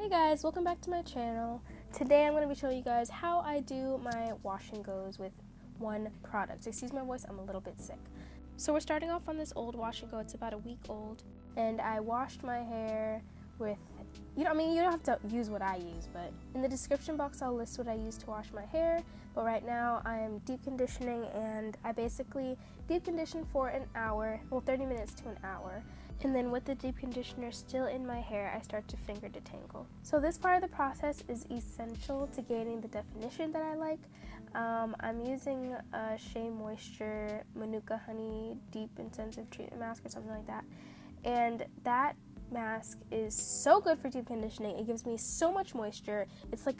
Hey guys, welcome back to my channel. Today I'm going to be showing you guys how I do my wash and goes with one product. Excuse my voice, I'm a little bit sick. So we're starting off on this old wash and go. It's about a week old, and I washed my hair with, you don't have to use what I use, but in the description box I'll list what I use to wash my hair. But right now I am deep conditioning, and I basically deep condition for an hour, well 30 minutes to an hour. And then with the deep conditioner still in my hair, I start to finger detangle. So this part of the process is essential to gaining the definition that I like. I'm using a Shea Moisture Manuka Honey Deep Intensive Treatment Mask or something like that. And that mask is so good for deep conditioning. It gives me so much moisture. It's like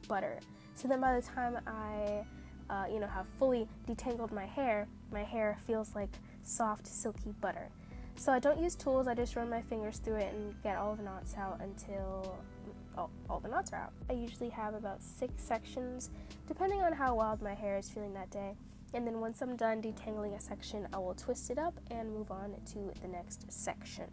butter. So then by the time I have fully detangled my hair feels like soft, silky butter. So I don't use tools, I just run my fingers through it and get all the knots out until all the knots are out. I usually have about 6 sections, depending on how wild my hair is feeling that day. And then once I'm done detangling a section, I will twist it up and move on to the next section.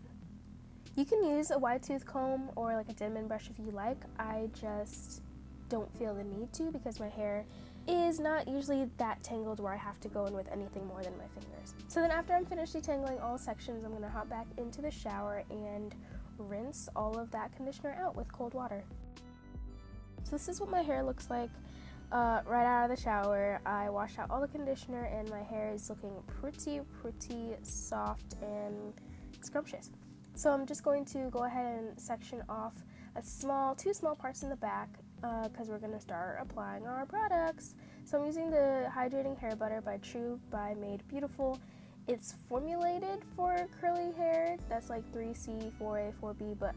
You can use a wide tooth comb or like a Denman brush if you like. I just don't feel the need to because my hair is not usually that tangled where I have to go in with anything more than my fingers. So then after I'm finished detangling all sections, I'm going to hop back into the shower and rinse all of that conditioner out with cold water. So this is what my hair looks like right out of the shower. I washed out all the conditioner and my hair is looking pretty soft and scrumptious. So I'm just going to go ahead and section off two small parts in the back because we're going to start applying our products. So I'm using the Hydrating Hair Butter by True by Made Beautiful. It's formulated for curly hair. That's like 3C, 4A, 4B, but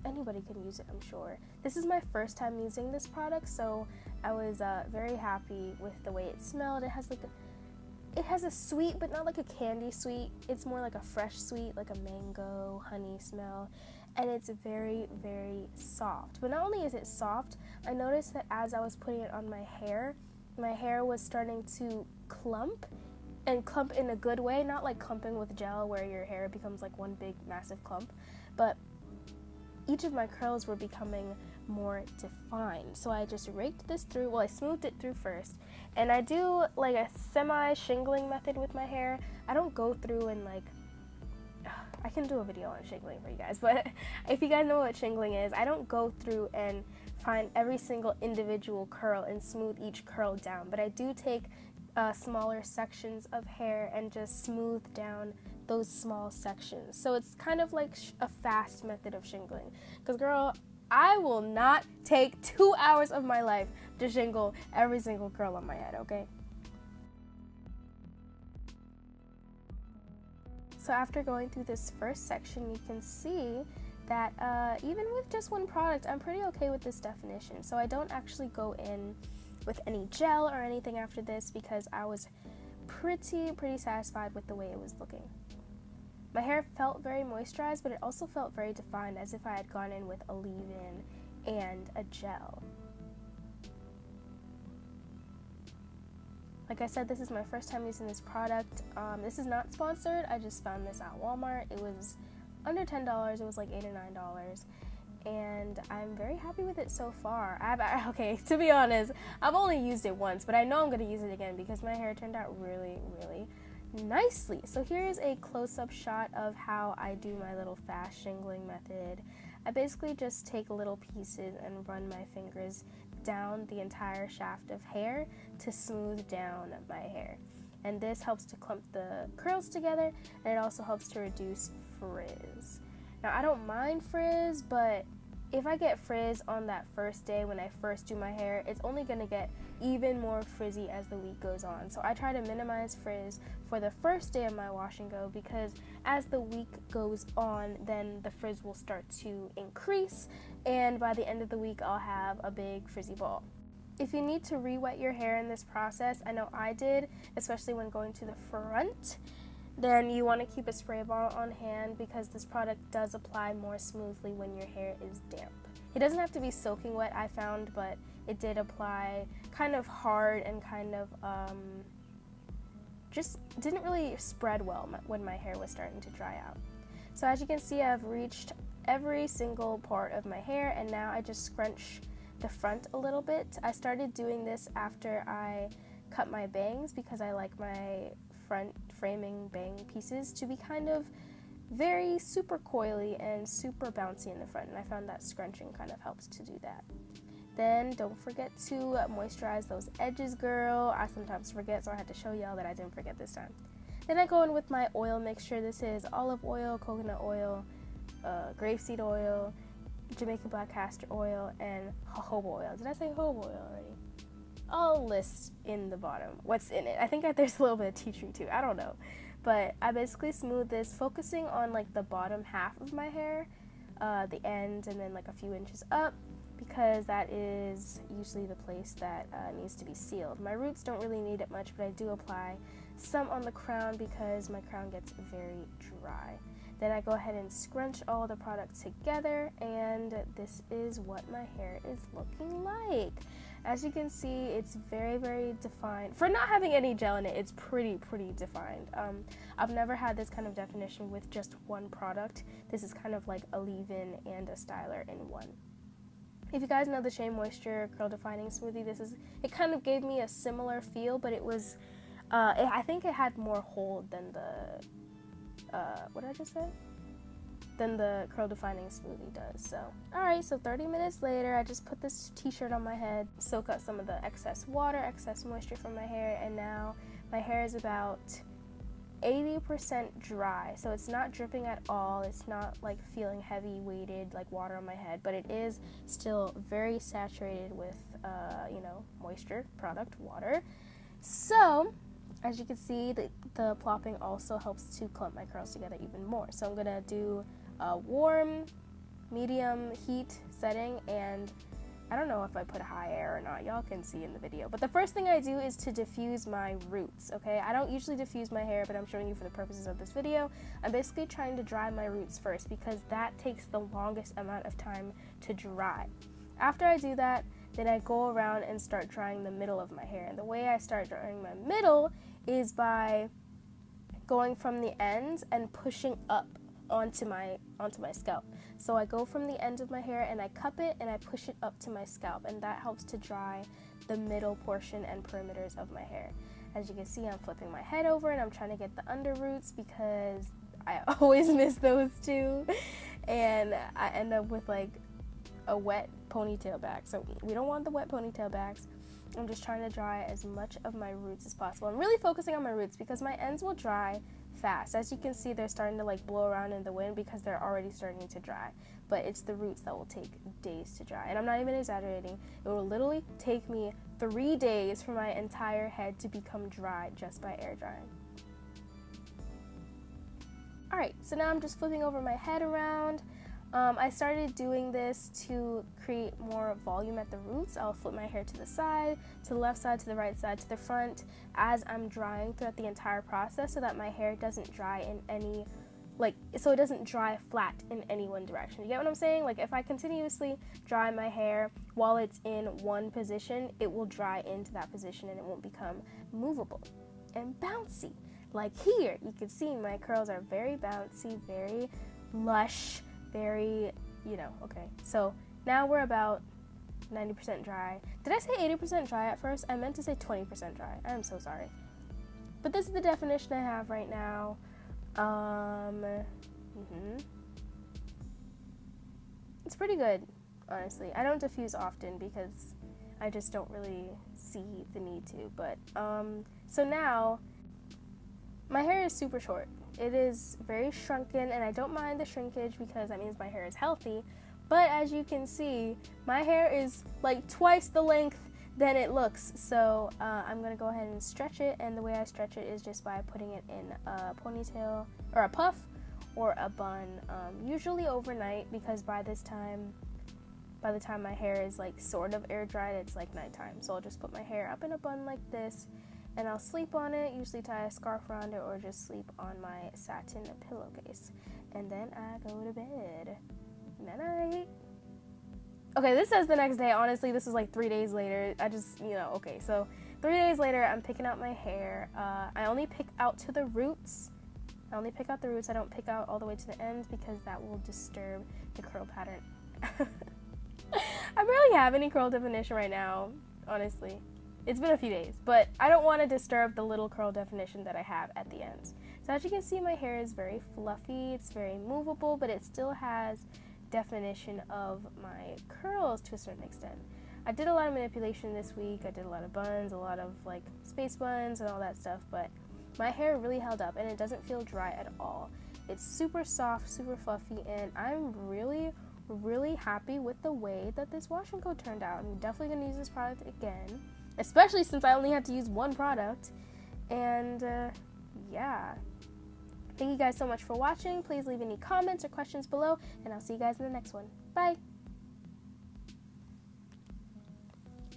anybody can use it, I'm sure. This is my first time using this product, so I was very happy with the way it smelled. It has a sweet, but not like a candy sweet. It's more like a fresh sweet, like a mango, honey smell. And it's very soft. But not only is it soft, I noticed that as I was putting it on my hair was starting to clump, and clump in a good way, not like clumping with gel where your hair becomes like one big massive clump, but each of my curls were becoming more defined. So I just raked this through, well I smoothed it through first, and I do like a semi-shingling method with my hair. I don't go through and I can do a video on shingling for you guys, but if you guys know what shingling is, I don't go through and find every single individual curl and smooth each curl down, but I do take smaller sections of hair and just smooth down those small sections. So it's kind of like a fast method of shingling, because girl, I will not take 2 hours of my life to shingle every single curl on my head, okay? So after going through this first section, you can see that even with just one product, I'm pretty okay with this definition. So I don't actually go in with any gel or anything after this because I was pretty satisfied with the way it was looking. My hair felt very moisturized, but it also felt very defined, as if I had gone in with a leave-in and a gel. Like I said, this is my first time using this product. This is not sponsored. I just found this at Walmart. It was under $10. It was like $8 or $9. And I'm very happy with it so far. Okay, to be honest, I've only used it once, but I know I'm going to use it again because my hair turned out really nicely. So here's a close-up shot of how I do my little fast shingling method. I basically just take little pieces and run my fingers down the entire shaft of hair to smooth down my hair. And this helps to clump the curls together, and it also helps to reduce frizz. Now I don't mind frizz, but if I get frizz on that first day when I first do my hair, it's only going to get even more frizzy as the week goes on. So I try to minimize frizz for the first day of my wash and go, because as the week goes on, then the frizz will start to increase, and by the end of the week I'll have a big frizzy ball. If you need to re-wet your hair in this process, I know I did, especially when going to the front, then you want to keep a spray bottle on hand because this product does apply more smoothly when your hair is damp. It doesn't have to be soaking wet, I found, but it did apply kind of hard and kind of just didn't really spread well when my hair was starting to dry out. So as you can see, I've reached every single part of my hair, and now I just scrunch the front a little bit. I started doing this after I cut my bangs because I like my front framing bang pieces to be kind of very super coily and super bouncy in the front, and I found that scrunching kind of helps to do that. Then don't forget to moisturize those edges, girl. I sometimes forget, so I had to show y'all that I didn't forget this time. Then I go in with my oil mixture. This is olive oil, coconut oil, grapeseed oil, Jamaican black castor oil, and jojoba oil. Did I say jojoba oil already? I'll list in the bottom what's in it. I think there's a little bit of tea tree too. I don't know. But I basically smooth this, focusing on like the bottom half of my hair, the ends, and then like a few inches up, because that is usually the place that needs to be sealed. My roots don't really need it much, but I do apply some on the crown because my crown gets very dry. Then I go ahead and scrunch all the product together, and this is what my hair is looking like. As you can see, it's very, very defined. For not having any gel in it, it's pretty defined. I've never had this kind of definition with just one product. This is kind of like a leave-in and a styler in one. If you guys know the Shea Moisture Curl Defining Smoothie, it kind of gave me a similar feel, but it was, I think it had more hold than the, what did I just say? Than the Curl Defining Smoothie does. So, alright, so 30 minutes later, I just put this t-shirt on my head, soak up some of the excess water, excess moisture from my hair, and now my hair is about 80% dry. So it's not dripping at all. It's not like feeling heavy weighted like water on my head, but it is still very saturated with, moisture, product, water. So, as you can see, the plopping also helps to clump my curls together even more. So I'm gonna do a warm, medium heat setting, and I don't know if I put high air or not. Y'all can see in the video. But the first thing I do is to diffuse my roots, okay? I don't usually diffuse my hair, but I'm showing you for the purposes of this video. I'm basically trying to dry my roots first because that takes the longest amount of time to dry. After I do that, then I go around and start drying the middle of my hair. And the way I start drying my middle is by going from the ends and pushing up onto my scalp. So I go from the end of my hair and I cup it and I push it up to my scalp, and that helps to dry the middle portion and perimeters of my hair. As you can see, I'm flipping my head over and I'm trying to get the under roots because I always miss those too, and I end up with like a wet ponytail back. So we don't want the wet ponytail backs. I'm just trying to dry as much of my roots as possible. I'm really focusing on my roots because my ends will dry fast. As you can see, they're starting to like blow around in the wind because they're already starting to dry. But it's the roots that will take days to dry. And I'm not even exaggerating. It will literally take me 3 days for my entire head to become dry just by air drying. Alright, so now I'm just flipping over my head around. I started doing this to create more volume at the roots. I'll flip my hair to the side, to the left side, to the right side, to the front as I'm drying throughout the entire process so that my hair doesn't dry in any, so it doesn't dry flat in any one direction. You get what I'm saying? Like if I continuously dry my hair while it's in one position, it will dry into that position and it won't become movable and bouncy. Like here, you can see my curls are very bouncy, very lush, very, okay. So now we're about 90% dry. Did I say 80% dry at first? I meant to say 20% dry. I'm so sorry. But this is the definition I have right now. It's pretty good, honestly. I don't diffuse often because I just don't really see the need to. But, so now my hair is super short. It is very shrunken, and I don't mind the shrinkage because that means my hair is healthy. But as you can see, my hair is like twice the length than it looks. So I'm going to go ahead and stretch it, and the way I stretch it is just by putting it in a ponytail or a puff or a bun, usually overnight, because by the time my hair is like sort of air dried, it's like nighttime. So I'll just put my hair up in a bun like this, and I'll sleep on it, usually tie a scarf around it or just sleep on my satin pillowcase. And then I go to bed. Night-night. Okay, this says the next day. Honestly, this was like 3 days later. I just, okay. So 3 days later, I'm picking out my hair. I only pick out to the roots. I only pick out the roots. I don't pick out all the way to the ends because that will disturb the curl pattern. I barely have any curl definition right now, honestly. It's been a few days, but I don't want to disturb the little curl definition that I have at the ends. So as you can see, my hair is very fluffy, it's very movable, but it still has definition of my curls to a certain extent. I did a lot of manipulation this week. I did a lot of buns, a lot of like space buns and all that stuff, but my hair really held up and it doesn't feel dry at all. It's super soft, super fluffy, and I'm really happy with the way that this wash and go turned out. I'm definitely going to use this product again, especially since I only had to use one product. And yeah, thank you guys so much for watching. Please leave any comments or questions below, and I'll see you guys in the next one. Bye!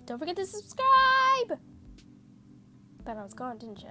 Don't forget to subscribe! Thought I was gone, didn't you?